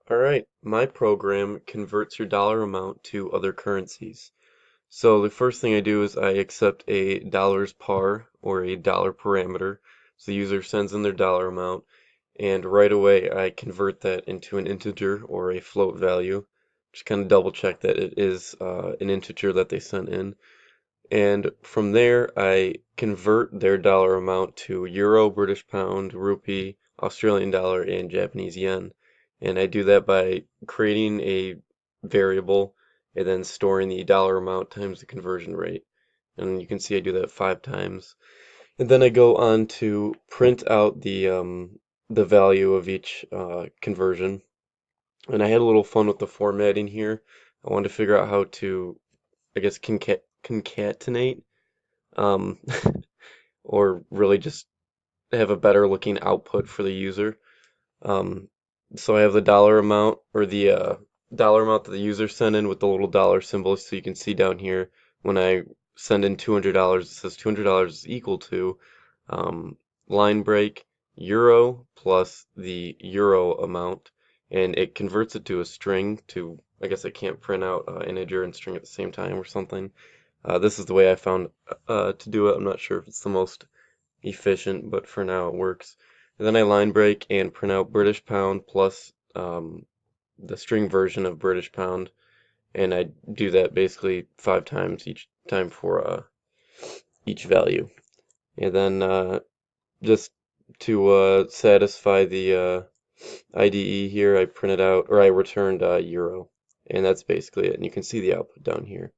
Alright, my program converts your dollar amount to other currencies. So the first thing I do is I accept a dollars par or a dollar parameter. So the user sends in their dollar amount, and right away I convert that into an integer or a float value. Just kind of double check that it is an integer that they sent in. And from there I convert their dollar amount to euro, British pound, rupee, Australian dollar, and Japanese yen. And I do that by creating a variable and then storing the dollar amount times the conversion rate. And you can see I do that 5 times. And then I go on to print out the value of each conversion. And I had a little fun with the formatting here. I wanted to figure out how to, I guess, concatenate um, or really just have a better looking output for the user. Um, so I have the dollar amount or the dollar amount that the user sent in with the little dollar symbol, so you can see down here when I send in $200, it says $200 is equal to um, line break euro plus the euro amount, and it converts it to a string to, I guess I can't print out integer and string at the same time or something. This is the way I found to do it. I'm not sure if it's the most efficient, but for now it works. And then I line break and print out British pound plus the string version of British pound, and I do that basically 5 times each time for each value. And then just to satisfy the IDE here, I printed out or I returned euro, and that's basically it. And you can see the output down here.